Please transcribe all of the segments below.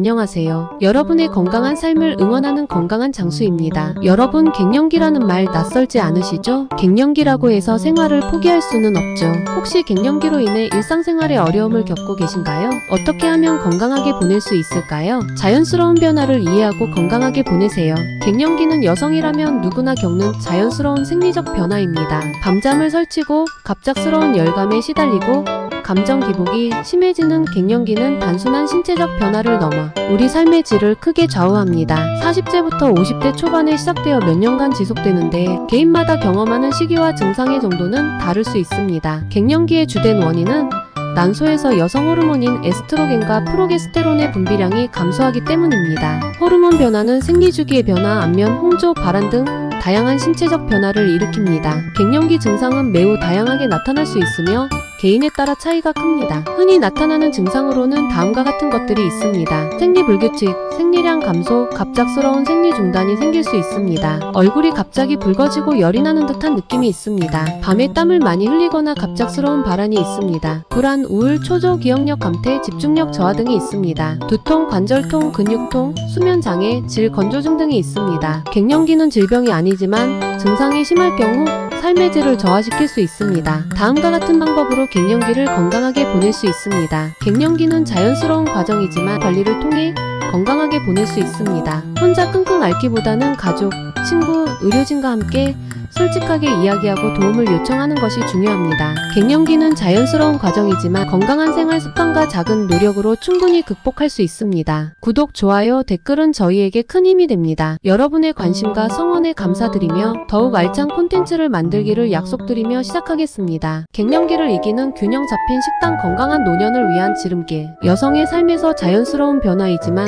안녕하세요. 여러분의 건강한 삶을 응원하는 건강한 장수입니다. 여러분, 갱년기라는 말 낯설지 않으시죠? 갱년기라고 해서 생활을 포기할 수는 없죠. 혹시 갱년기로 인해 일상생활에 어려움을 겪고 계신가요? 어떻게 하면 건강하게 보낼 수 있을까요? 자연스러운 변화를 이해하고 건강하게 보내세요. 갱년기는 여성이라면 누구나 겪는 자연스러운 생리적 변화입니다. 밤잠을 설치고 갑작스러운 열감에 시달리고 감정 기복이 심해지는 갱년기는 단순한 신체적 변화를 넘어 우리 삶의 질을 크게 좌우합니다. 40대부터 50대 초반에 시작되어 몇 년간 지속되는데 개인마다 경험하는 시기와 증상의 정도는 다를 수 있습니다. 갱년기의 주된 원인은 난소에서 여성 호르몬인 에스트로겐과 프로게스테론의 분비량이 감소하기 때문입니다. 호르몬 변화는 생리주기의 변화, 안면, 홍조, 발한 등 다양한 신체적 변화를 일으킵니다. 갱년기 증상은 매우 다양하게 나타날 수 있으며 개인에 따라 차이가 큽니다. 흔히 나타나는 증상으로는 다음과 같은 것들이 있습니다. 생리불규칙, 생리량 감소, 갑작스러운 생리 중단이 생길 수 있습니다. 얼굴이 갑자기 붉어지고 열이 나는 듯한 느낌이 있습니다. 밤에 땀을 많이 흘리거나 갑작스러운 발한이 있습니다. 불안, 우울, 초조, 기억력 감퇴, 집중력 저하 등이 있습니다. 두통, 관절통, 근육통, 수면장애, 질 건조증 등이 있습니다. 갱년기는 질병이 아니지만 증상이 심할 경우 삶의 질을 저하시킬 수 있습니다. 다음과 같은 방법으로 갱년기를 건강하게 보낼 수 있습니다. 갱년기는 자연스러운 과정이지만 관리를 통해 건강하게 보낼 수 있습니다. 혼자 끙끙 앓기보다는 가족, 친구, 의료진과 함께 솔직하게 이야기하고 도움을 요청하는 것이 중요합니다. 갱년기는 자연스러운 과정이지만 건강한 생활 습관과 작은 노력으로 충분히 극복할 수 있습니다. 구독, 좋아요, 댓글은 저희에게 큰 힘이 됩니다. 여러분의 관심과 성원에 감사드리며 더욱 알찬 콘텐츠를 만들기를 약속드리며 시작하겠습니다. 갱년기를 이기는 균형 잡힌 식단, 건강한 노년을 위한 지름길. 여성의 삶에서 자연스러운 변화이지만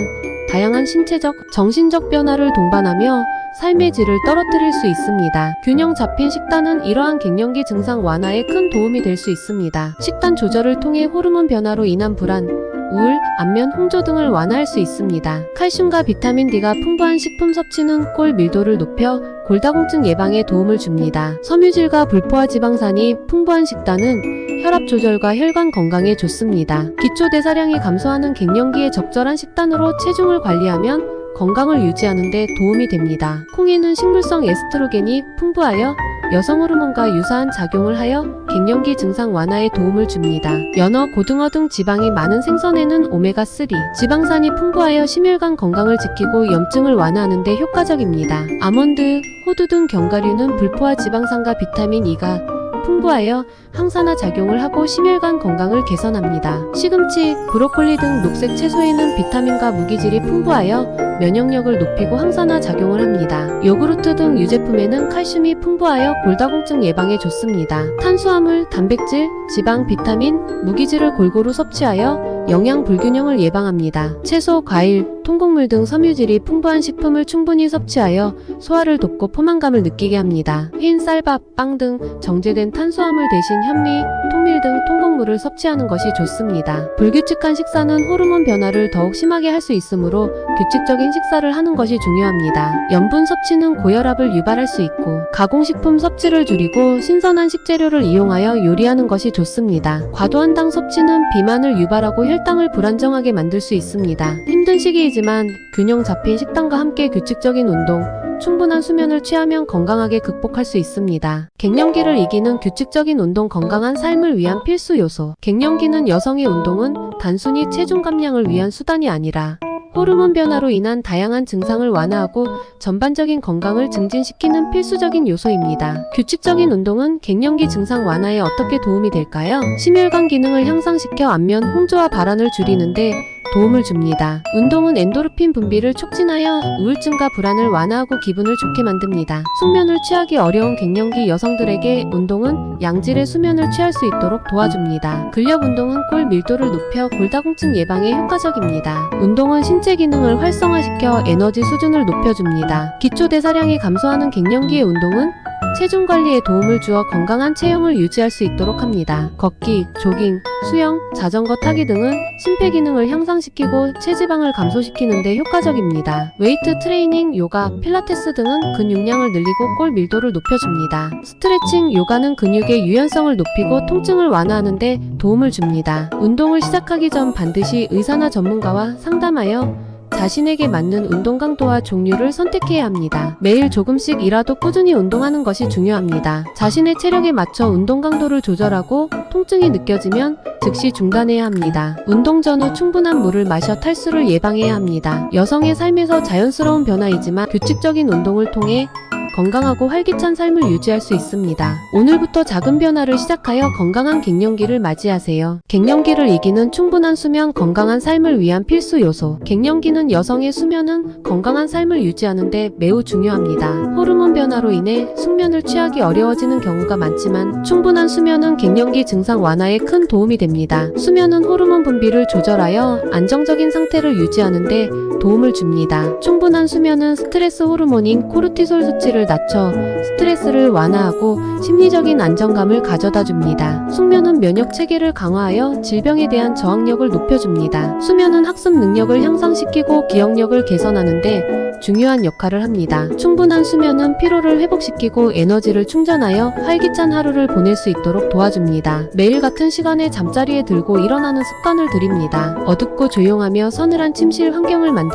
다양한 신체적, 정신적 변화를 동반하며 삶의 질을 떨어뜨릴 수 있습니다. 균형 잡힌 식단은 이러한 갱년기 증상 완화에 큰 도움이 될 수 있습니다. 식단 조절을 통해 호르몬 변화로 인한 불안, 우울, 안면, 홍조 등을 완화할 수 있습니다. 칼슘과 비타민 D가 풍부한 식품 섭취는 꼴 밀도를 높여 골다공증 예방에 도움을 줍니다. 섬유질과 불포화 지방산이 풍부한 식단은 혈압 조절과 혈관 건강에 좋습니다. 기초 대사량이 감소하는 갱년기에 적절한 식단으로 체중을 관리하면 건강을 유지하는 데 도움이 됩니다. 콩에는 식물성 에스트로겐이 풍부하여 여성 호르몬과 유사한 작용을 하여 갱년기 증상 완화에 도움을 줍니다. 연어, 고등어 등 지방이 많은 생선에는 오메가3, 지방산이 풍부하여 심혈관 건강을 지키고 염증을 완화하는 데 효과적입니다. 아몬드, 호두 등 견과류는 불포화 지방산과 비타민 E가 풍부하여 항산화 작용을 하고 심혈관 건강을 개선합니다. 시금치, 브로콜리 등 녹색 채소에는 비타민과 무기질이 풍부하여 면역력을 높이고 항산화 작용을 합니다. 요구르트 등 유제품에는 칼슘이 풍부하여 골다공증 예방에 좋습니다. 탄수화물, 단백질, 지방, 비타민, 무기질을 골고루 섭취하여 영양 불균형을 예방합니다. 채소, 과일, 통곡물 등 섬유질이 풍부한 식품을 충분히 섭취하여 소화를 돕고 포만감을 느끼게 합니다. 흰 쌀밥, 빵 등 정제된 탄수화물 대신 현미, 통밀 등 통곡물을 섭취하는 것이 좋습니다. 불규칙한 식사는 호르몬 변화를 더욱 심하게 할 수 있으므로 규칙적인 식사를 하는 것이 중요합니다. 염분 섭취는 고혈압을 유발할 수 있고 가공식품 섭취를 줄이고 신선한 식재료를 이용하여 요리하는 것이 좋습니다. 과도한 당 섭취는 비만을 유발하고 혈당을 불안정하게 만들 수 있습니다. 힘든 시기이지만 균형 잡힌 식단과 함께 규칙적인 운동, 충분한 수면을 취하면 건강하게 극복할 수 있습니다. 갱년기를 이기는 규칙적인 운동, 건강한 삶을 위한 필수 요소. 갱년기는 여성의 운동은 단순히 체중 감량을 위한 수단이 아니라 호르몬 변화로 인한 다양한 증상을 완화하고 전반적인 건강을 증진시키는 필수적인 요소입니다. 규칙적인 운동은 갱년기 증상 완화에 어떻게 도움이 될까요? 심혈관 기능을 향상시켜 안면, 홍조와 발한을 줄이는데 도움을 줍니다. 운동은 엔도르핀 분비를 촉진하여 우울증과 불안을 완화하고 기분을 좋게 만듭니다. 숙면을 취하기 어려운 갱년기 여성들에게 운동은 양질의 수면을 취할 수 있도록 도와줍니다. 근력 운동은 꼴 밀도를 높여 골다공증 예방에 효과적입니다. 운동은 신체 기능을 활성화시켜 에너지 수준을 높여줍니다. 기초 대사량이 감소하는 갱년기의 운동은 체중 관리에 도움을 주어 건강한 체형을 유지할 수 있도록 합니다. 걷기, 조깅, 수영, 자전거 타기 등은 심폐기능을 향상시키고 체지방을 감소시키는 데 효과적입니다. 웨이트 트레이닝, 요가, 필라테스 등은 근육량을 늘리고 골 밀도를 높여줍니다. 스트레칭, 요가는 근육의 유연성을 높이고 통증을 완화하는 데 도움을 줍니다. 운동을 시작하기 전 반드시 의사나 전문가와 상담하여 자신에게 맞는 운동 강도와 종류를 선택해야 합니다. 매일 조금씩이라도 꾸준히 운동하는 것이 중요합니다. 자신의 체력에 맞춰 운동 강도를 조절하고 통증이 느껴지면 즉시 중단해야 합니다. 운동 전후 충분한 물을 마셔 탈수를 예방해야 합니다. 여성의 삶에서 자연스러운 변화이지만 규칙적인 운동을 통해 건강하고 활기찬 삶을 유지할 수 있습니다. 오늘부터 작은 변화를 시작하여 건강한 갱년기를 맞이하세요. 갱년기를 이기는 충분한 수면, 건강한 삶을 위한 필수 요소. 갱년기는 여성의 수면은 건강한 삶을 유지하는 데 매우 중요합니다. 호르몬 변화로 인해 숙면을 취하기 어려워지는 경우가 많지만 충분한 수면은 갱년기 증상 완화에 큰 도움이 됩니다. 수면은 호르몬 분비를 조절하여 안정적인 상태를 유지하는 데 도움을 줍니다. 충분한 수면은 스트레스 호르몬인 코르티솔 수치를 낮춰 스트레스를 완화하고 심리적인 안정감을 가져다 줍니다. 숙면은 면역 체계를 강화하여 질병에 대한 저항력을 높여줍니다. 수면은 학습 능력을 향상시키고 기억력을 개선하는데 중요한 역할을 합니다. 충분한 수면은 피로를 회복시키고 에너지를 충전하여 활기찬 하루를 보낼 수 있도록 도와줍니다. 매일 같은 시간에 잠자리에 들고 일어나는 습관을 들입니다. 어둡고 조용하며 서늘한 침실 환경을 만들고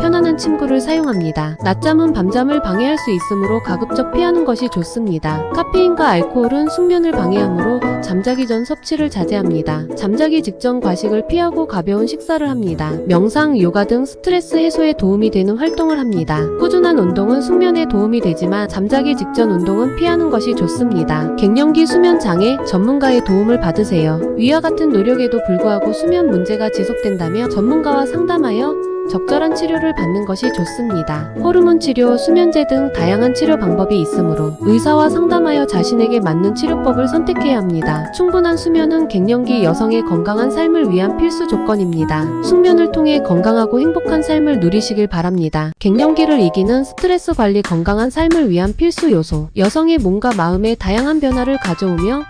편안한 침구를 사용합니다. 낮잠은 밤잠을 방해할 수 있으므로 가급적 피하는 것이 좋습니다. 카페인과 알코올은 숙면을 방해하므로 잠자기 전 섭취를 자제합니다. 잠자기 직전 과식을 피하고 가벼운 식사를 합니다. 명상, 요가 등 스트레스 해소에 도움이 되는 활동을 합니다. 꾸준한 운동은 숙면에 도움이 되지만 잠자기 직전 운동은 피하는 것이 좋습니다. 갱년기 수면 장애 전문가의 도움을 받으세요. 위와 같은 노력에도 불구하고 수면 문제가 지속된다면 전문가와 상담하여 적절한 치료를 받는 것이 좋습니다. 호르몬 치료, 수면제 등 다양한 치료 방법이 있으므로 의사와 상담하여 자신에게 맞는 치료법을 선택해야 합니다. 충분한 수면은 갱년기 여성의 건강한 삶을 위한 필수 조건입니다. 숙면을 통해 건강하고 행복한 삶을 누리시길 바랍니다. 갱년기를 이기는 스트레스 관리, 건강한 삶을 위한 필수 요소. 여성의 몸과 마음에 다양한 변화를 가져오며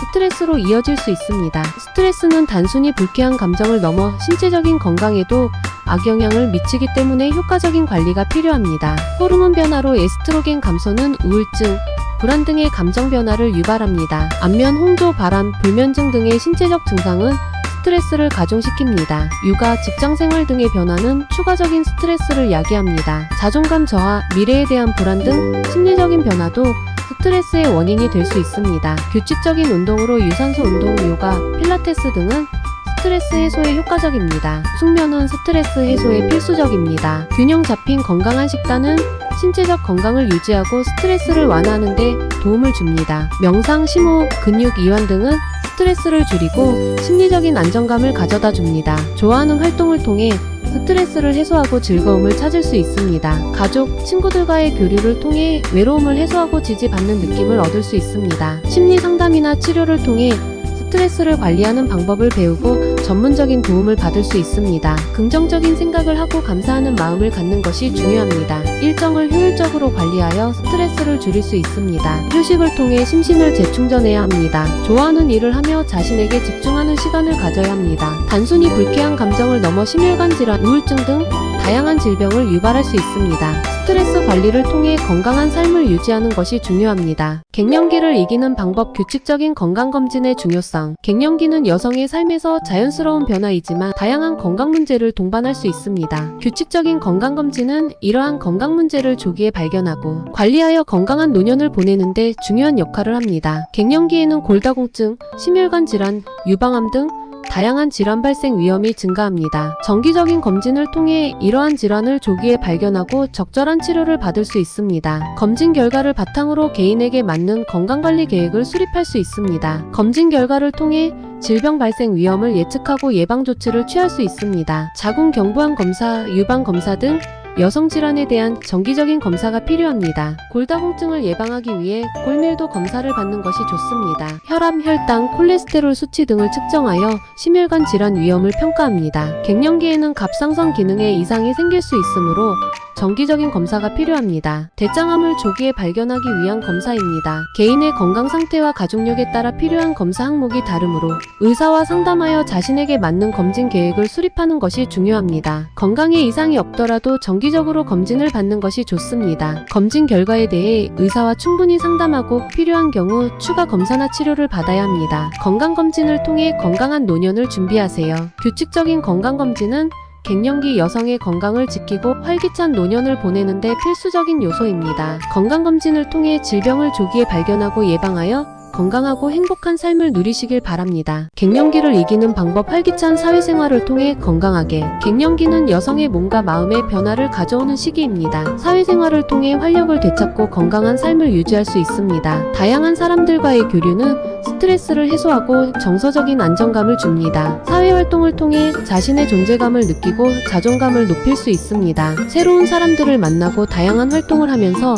스트레스로 이어질 수 있습니다. 스트레스는 단순히 불쾌한 감정을 넘어 신체적인 건강에도 악영향을 미치기 때문에 효과적인 관리가 필요합니다. 호르몬 변화로 에스트로겐 감소는 우울증, 불안 등의 감정 변화를 유발합니다. 안면, 홍조, 바람, 불면증 등의 신체적 증상은 스트레스를 가중시킵니다. 육아, 직장생활 등의 변화는 추가적인 스트레스를 야기합니다. 자존감 저하, 미래에 대한 불안 등 심리적인 변화도 스트레스의 원인이 될 수 있습니다. 규칙적인 운동으로 유산소 운동, 요가, 필라테스 등은 스트레스 해소에 효과적입니다. 숙면은 스트레스 해소에 필수적입니다. 균형 잡힌 건강한 식단은 신체적 건강을 유지하고 스트레스를 완화하는 데 도움을 줍니다. 명상, 심호흡, 근육 이완 등은 스트레스를 줄이고 심리적인 안정감을 가져다 줍니다. 좋아하는 활동을 통해 스트레스를 해소하고 즐거움을 찾을 수 있습니다. 가족, 친구들과의 교류를 통해 외로움을 해소하고 지지받는 느낌을 얻을 수 있습니다. 심리 상담이나 치료를 통해 스트레스를 관리하는 방법을 배우고 전문적인 도움을 받을 수 있습니다. 긍정적인 생각을 하고 감사하는 마음을 갖는 것이 중요합니다. 일정을 효율적으로 관리하여 스트레스를 줄일 수 있습니다. 휴식을 통해 심신을 재충전해야 합니다. 좋아하는 일을 하며 자신에게 집중하는 시간을 가져야 합니다. 단순히 불쾌한 감정을 넘어 심혈관 질환, 우울증 등 다양한 질병을 유발할 수 있습니다. 스트레스 관리를 통해 건강한 삶을 유지하는 것이 중요합니다. 갱년기를 이기는 방법, 규칙적인 건강검진의 중요성. 갱년기는 여성의 삶에서 자연스러운 변화이지만 다양한 건강 문제를 동반할 수 있습니다. 규칙적인 건강검진은 이러한 건강 문제를 조기에 발견하고 관리하여 건강한 노년을 보내는 데 중요한 역할을 합니다. 갱년기에는 골다공증, 심혈관 질환, 유방암 등 다양한 질환 발생 위험이 증가합니다. 정기적인 검진을 통해 이러한 질환을 조기에 발견하고 적절한 치료를 받을 수 있습니다. 검진 결과를 바탕으로 개인에게 맞는 건강관리 계획을 수립할 수 있습니다. 검진 결과를 통해 질병 발생 위험을 예측하고 예방 조치를 취할 수 있습니다. 자궁경부암 검사, 유방 검사 등 여성 질환에 대한 정기적인 검사가 필요합니다. 골다공증을 예방하기 위해 골밀도 검사를 받는 것이 좋습니다. 혈압, 혈당, 콜레스테롤 수치 등을 측정하여 심혈관 질환 위험을 평가합니다. 갱년기에는 갑상선 기능에 이상이 생길 수 있으므로 정기적인 검사가 필요합니다. 대장암을 조기에 발견하기 위한 검사입니다. 개인의 건강 상태와 가족력에 따라 필요한 검사 항목이 다르므로 의사와 상담하여 자신에게 맞는 검진 계획을 수립하는 것이 중요합니다. 건강에 이상이 없더라도 정기적으로 검진을 받는 것이 좋습니다. 검진 결과에 대해 의사와 충분히 상담하고 필요한 경우 추가 검사나 치료를 받아야 합니다. 건강검진을 통해 건강한 노년을 준비하세요. 규칙적인 건강검진은 갱년기 여성의 건강을 지키고 활기찬 노년을 보내는데 필수적인 요소입니다. 건강검진을 통해 질병을 조기에 발견하고 예방하여 건강하고 행복한 삶을 누리시길 바랍니다. 갱년기를 이기는 방법. 활기찬 사회생활을 통해 건강하게. 갱년기는 여성의 몸과 마음의 변화를 가져오는 시기입니다. 사회생활을 통해 활력을 되찾고 건강한 삶을 유지할 수 있습니다. 다양한 사람들과의 교류는 스트레스를 해소하고 정서적인 안정감을 줍니다. 사회활동을 통해 자신의 존재감을 느끼고 자존감을 높일 수 있습니다. 새로운 사람들을 만나고 다양한 활동을 하면서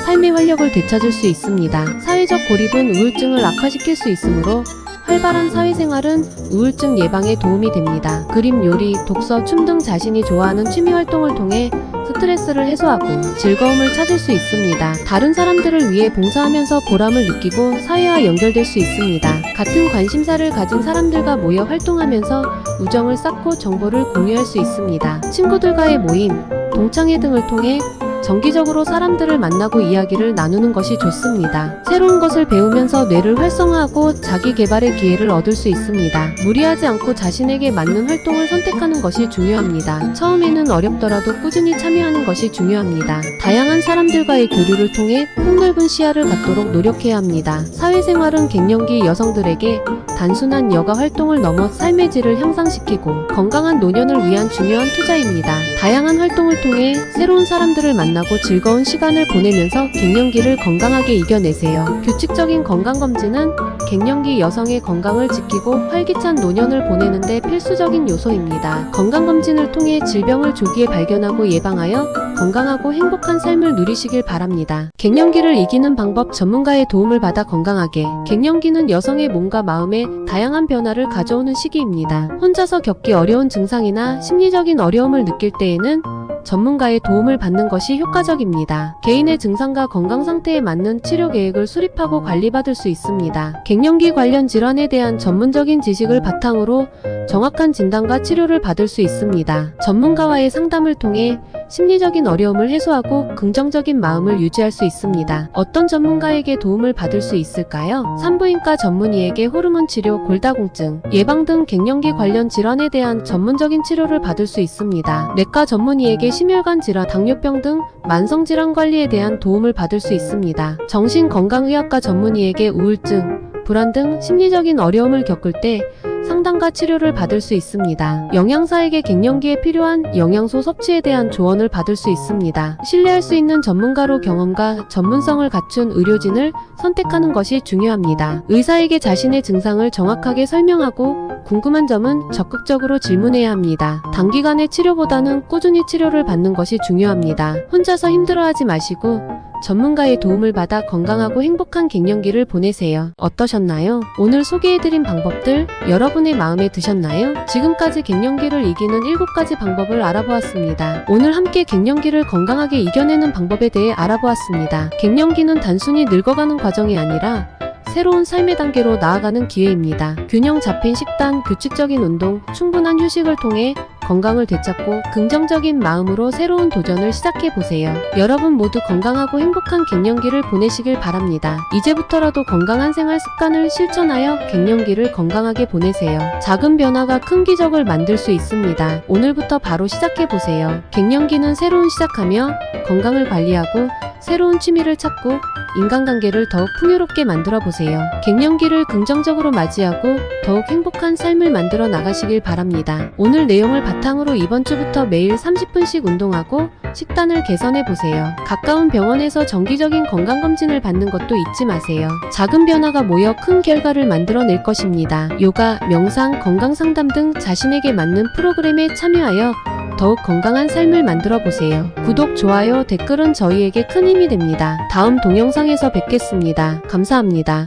삶의 활력을 되찾을 수 있습니다. 사회적 고립은 우울증을 악화시킬 수 있으므로 활발한 사회생활은 우울증 예방에 도움이 됩니다. 그림, 요리, 독서, 춤 등 자신이 좋아하는 취미활동을 통해 스트레스를 해소하고 즐거움을 찾을 수 있습니다. 다른 사람들을 위해 봉사하면서 보람을 느끼고 사회와 연결될 수 있습니다. 같은 관심사를 가진 사람들과 모여 활동하면서 우정을 쌓고 정보를 공유할 수 있습니다. 친구들과의 모임, 동창회 등을 통해 정기적으로 사람들을 만나고 이야기를 나누는 것이 좋습니다. 새로운 것을 배우면서 뇌를 활성화하고 자기 개발의 기회를 얻을 수 있습니다. 무리하지 않고 자신에게 맞는 활동을 선택하는 것이 중요합니다. 처음에는 어렵더라도 꾸준히 참여하는 것이 중요합니다. 다양한 사람들과의 교류를 통해 폭넓은 시야를 갖도록 노력해야 합니다. 사회생활은 갱년기 여성들에게 단순한 여가 활동을 넘어 삶의 질을 향상시키고 건강한 노년을 위한 중요한 투자입니다. 다양한 활동을 통해 새로운 사람들을 만나고 즐거운 시간을 보내면서 갱년기를 건강하게 이겨내세요. 규칙적인 건강검진은 갱년기 여성의 건강을 지키고 활기찬 노년을 보내는데 필수적인 요소입니다. 건강검진을 통해 질병을 조기에 발견하고 예방하여 건강하고 행복한 삶을 누리시길 바랍니다. 갱년기를 이기는 방법. 전문가의 도움을 받아 건강하게. 갱년기는 여성의 몸과 마음에 다양한 변화를 가져오는 시기입니다. 혼자서 겪기 어려운 증상이나 심리적인 어려움을 느낄 때에는 전문가의 도움을 받는 것이 효과적입니다. 개인의 증상과 건강 상태에 맞는 치료 계획을 수립하고 관리받을 수 있습니다. 갱년기 관련 질환에 대한 전문적인 지식을 바탕으로 정확한 진단과 치료를 받을 수 있습니다. 전문가와의 상담을 통해 심리적인 어려움을 해소하고 긍정적인 마음을 유지할 수 있습니다. 어떤 전문가에게 도움을 받을 수 있을까요? 산부인과 전문의에게 호르몬 치료, 골다공증, 예방 등 갱년기 관련 질환에 대한 전문적인 치료를 받을 수 있습니다. 내과 전문의에게 심혈관 질환, 당뇨병 등 만성질환 관리에 대한 도움을 받을 수 있습니다. 정신건강의학과 전문의에게 우울증, 불안 등 심리적인 어려움을 겪을 때 상담과 치료를 받을 수 있습니다. 영양사에게 갱년기에 필요한 영양소 섭취에 대한 조언을 받을 수 있습니다. 신뢰할 수 있는 전문가로 경험과 전문성을 갖춘 의료진을 선택하는 것이 중요합니다. 의사에게 자신의 증상을 정확하게 설명하고 궁금한 점은 적극적으로 질문해야 합니다. 단기간의 치료보다는 꾸준히 치료를 받는 것이 중요합니다. 혼자서 힘들어하지 마시고 전문가의 도움을 받아 건강하고 행복한 갱년기를 보내세요. 어떠셨나요? 오늘 소개해드린 방법들 여러분의 마음에 드셨나요? 지금까지 갱년기를 이기는 7가지 방법을 알아보았습니다. 오늘 함께 갱년기를 건강하게 이겨내는 방법에 대해 알아보았습니다. 갱년기는 단순히 늙어가는 과정이 아니라 새로운 삶의 단계로 나아가는 기회입니다. 균형 잡힌 식단, 규칙적인 운동, 충분한 휴식을 통해 건강을 되찾고 긍정적인 마음으로 새로운 도전을 시작해보세요. 여러분 모두 건강하고 행복한 갱년기를 보내시길 바랍니다. 이제부터라도 건강한 생활 습관을 실천하여 갱년기를 건강하게 보내세요. 작은 변화가 큰 기적을 만들 수 있습니다. 오늘부터 바로 시작해보세요. 갱년기는 새로운 시작하며 건강을 관리하고 새로운 취미를 찾고 인간관계를 더욱 풍요롭게 만들어보세요. 갱년기를 긍정적으로 맞이하고 더욱 행복한 삶을 만들어 나가시길 바랍니다. 오늘 내용을 바탕으로 이번 주부터 매일 30분씩 운동하고 식단을 개선해보세요. 가까운 병원에서 정기적인 건강검진을 받는 것도 잊지 마세요. 작은 변화가 모여 큰 결과를 만들어낼 것입니다. 요가, 명상, 건강상담 등 자신에게 맞는 프로그램에 참여하여 더욱 건강한 삶을 만들어보세요. 구독, 좋아요, 댓글은 저희에게 큰 힘이 됩니다. 다음 동영상에서 뵙겠습니다. 감사합니다.